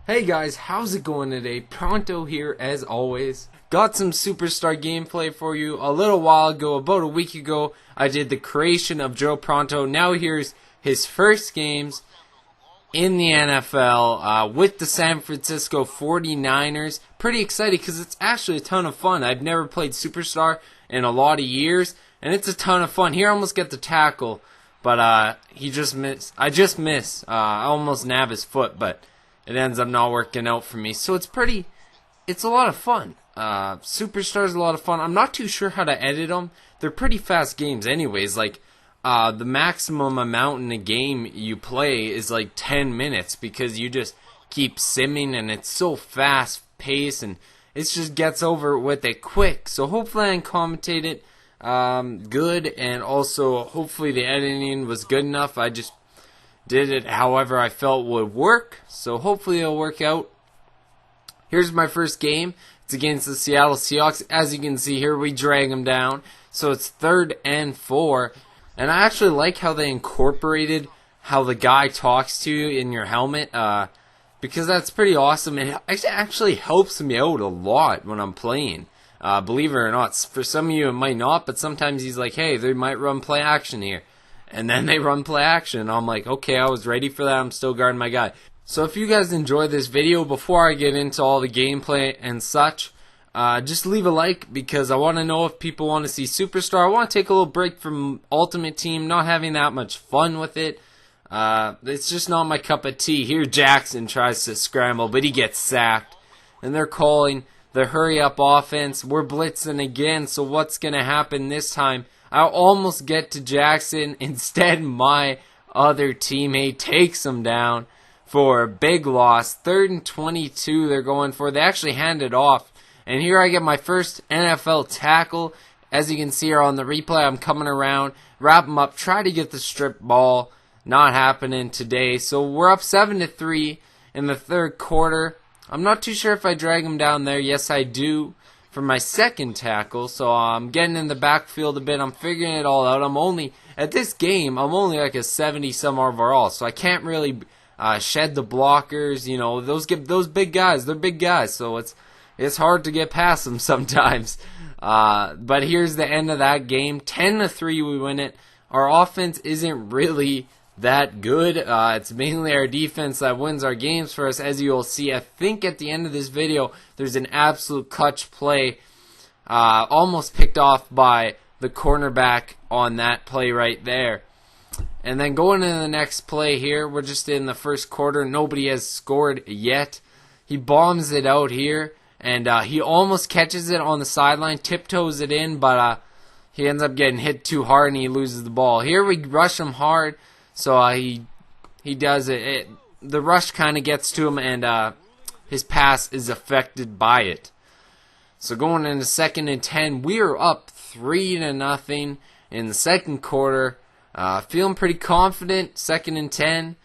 Hey guys, how's it going today? Pronto here as always. Got some superstar gameplay for you. A little while ago, about a week ago, I did the creation of Joe Pronto. Now here's his first games in the NFL with the San Francisco 49ers. Pretty excited because it's actually a ton of fun. I've never played superstar in a lot of years, and it's a ton of fun. Here I almost get the tackle, but he just missed. I just missed. I almost nab his foot, but it ends up not working out for me. So it's a lot of fun. Superstar's a lot of fun. I'm not too sure how to edit them. They're pretty fast games anyways. Like, the maximum amount in a game you play is like 10 minutes because you just keep simming and it's so fast paced and it just gets over with it quick. So hopefully I can commentate it good, and also hopefully the editing was good enough. I just did it however I felt would work, so hopefully it'll work out. Here's my first game. It's against the Seattle Seahawks. As you can see here, we drag them down, so it's 3rd and 4. And I actually like how they incorporated how the guy talks to you in your helmet, because that's pretty awesome. And it actually helps me out a lot when I'm playing. Believe it or not, for some of you it might not, but sometimes he's like, hey, they might run play action here. And then they run play action. And I'm like, okay, I was ready for that. I'm still guarding my guy. So if you guys enjoy this video, before I get into all the gameplay and such, just leave a like, because I want to know if people want to see Superstar. I want to take a little break from Ultimate Team, not having that much fun with it. It's just not my cup of tea. Here Jackson tries to scramble, but he gets sacked. And they're calling the hurry-up offense. We're blitzing again, so what's going to happen this time? I almost get to Jackson. Instead, my other teammate takes him down for a big loss. 3rd and 22 they're going for. They actually hand it off. And here I get my first NFL tackle. As you can see here on the replay, I'm coming around, wrap him up, try to get the strip ball. Not happening today. So we're up 7-3 in the 3rd quarter. I'm not too sure if I drag him down there. Yes, I do, for my second tackle. So I'm getting in the backfield a bit. I'm figuring it all out. At this game, I'm only like a 70 some overall, so I can't really shed the blockers. You know, those big guys, they're big guys, so it's hard to get past them sometimes. But here's the end of that game. 10-3 we win it. Our offense isn't really that good. It's mainly our defense that wins our games for us. As you'll see, I think at the end of this video, there's an absolute clutch play, almost picked off by the cornerback on that play right there. And then going into the next play here, we're just in the 1st quarter. Nobody has scored yet. He bombs it out here, and he almost catches it on the sideline, tiptoes it in, but he ends up getting hit too hard and he loses the ball. Here we rush him hard, so he does it. The rush kind of gets to him, and his pass is affected by it. So going into 2nd and 10, we are up 3-0 in the 2nd quarter. Feeling pretty confident. 2nd and 10.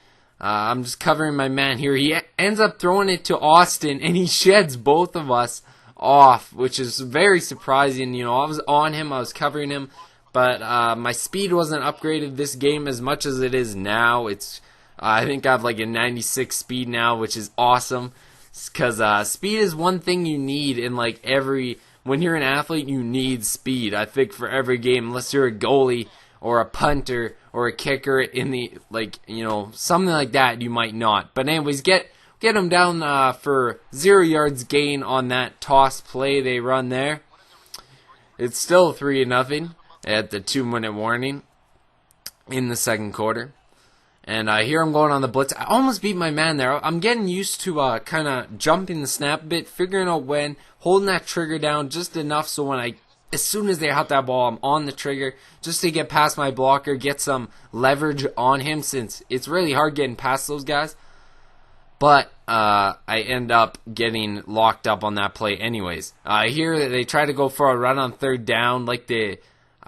I'm just covering my man here. He ends up throwing it to Austin, and he sheds both of us off, which is very surprising. You know, I was on him, I was covering him, but my speed wasn't upgraded this game as much as it is now. I think I have like a 96 speed now, which is awesome, because speed is one thing you need in like when you're an athlete, you need speed. I think for every game, unless you're a goalie or a punter or a kicker in the, like, you know, something like that, you might not. But anyways, get them down for 0 yards gain on that toss play they run there. It's still 3-0 at the 2-minute warning in the 2nd quarter. And here I'm going on the blitz. I almost beat my man there. I'm getting used to kind of jumping the snap a bit, figuring out when, holding that trigger down just enough so as soon as they hit that ball, I'm on the trigger just to get past my blocker, get some leverage on him, since it's really hard getting past those guys. But I end up getting locked up on that play anyways. Here they try to go for a run on 3rd down, like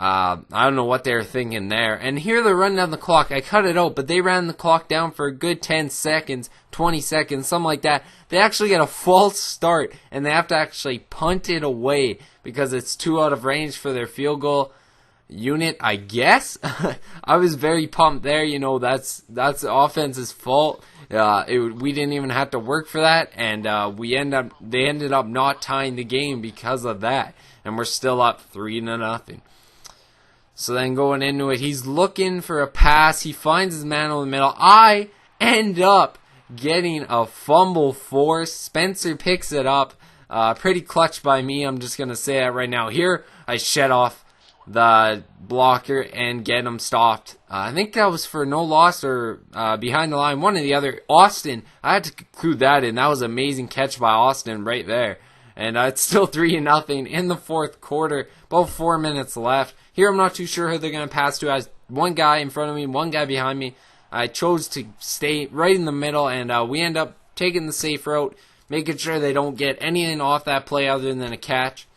I don't know what they were thinking there. And here they're running down the clock. I cut it out, but they ran the clock down for a good 10 seconds, 20 seconds, something like that. They actually get a false start, and they have to actually punt it away because it's too out of range for their field goal unit, I guess. I was very pumped there. You know, that's the offense's fault. We didn't even have to work for that, and they ended up not tying the game because of that, and we're still up 3-0. So then going into it, he's looking for a pass. He finds his man in the middle. I end up getting a fumble force. Spencer picks it up. Pretty clutch by me. I'm just going to say that right now. Here, I shed off the blocker and get him stopped. I think that was for no loss or behind the line. One or the other. Austin, I had to conclude that in. That was an amazing catch by Austin right there. And it's still 3-0 in the fourth quarter. About 4 minutes left. Here I'm not too sure who they're going to pass to. I have one guy in front of me, one guy behind me. I chose to stay right in the middle, and we end up taking the safe route, making sure they don't get anything off that play other than a catch.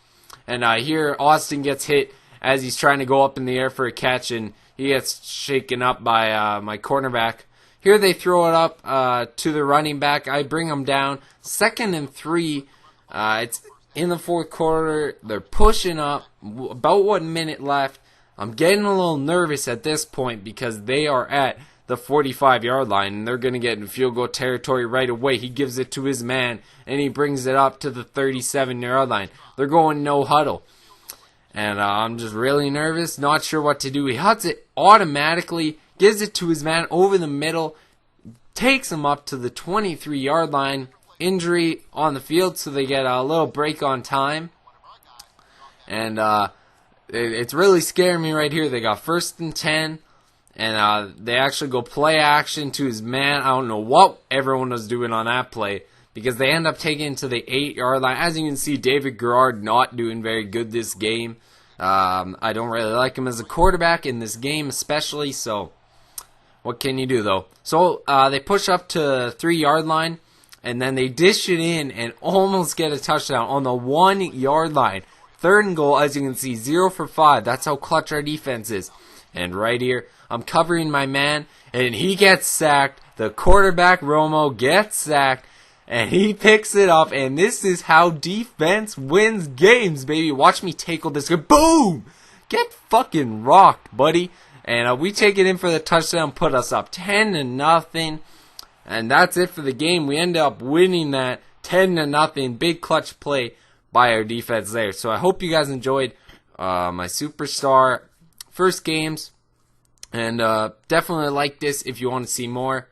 And here Austin gets hit as he's trying to go up in the air for a catch, and he gets shaken up by my cornerback. Here they throw it up to the running back. I bring him down. 2nd and 3. It's in the fourth quarter. They're pushing up. About 1 minute left. I'm getting a little nervous at this point because they are at the 45-yard line, and they're going to get in field goal territory right away. He gives it to his man, and he brings it up to the 37-yard line. They're going no huddle. And I'm just really nervous, not sure what to do. He huts it automatically, gives it to his man over the middle, takes him up to the 23-yard line. Injury on the field, so they get a little break on time. And it's really scaring me right here. They got 1st and 10, and they actually go play action to his man. I don't know what everyone was doing on that play, because they end up taking it to the 8-yard line. As you can see, David Garrard not doing very good this game. I don't really like him as a quarterback in this game especially, so what can you do, though? So they push up to the 3-yard line, and then they dish it in and almost get a touchdown on the 1-yard line. 3rd and goal, as you can see, 0 for 5. That's how clutch our defense is. And right here, I'm covering my man, and he gets sacked. The quarterback, Romo, gets sacked, and he picks it up. And this is how defense wins games, baby. Watch me tackle this guy. Boom! Get fucking rocked, buddy. And we take it in for the touchdown, put us up 10-0. And that's it for the game. We end up winning that 10-0. Big clutch play by our defense there. So I hope you guys enjoyed my Superstar first games. And definitely like this if you want to see more.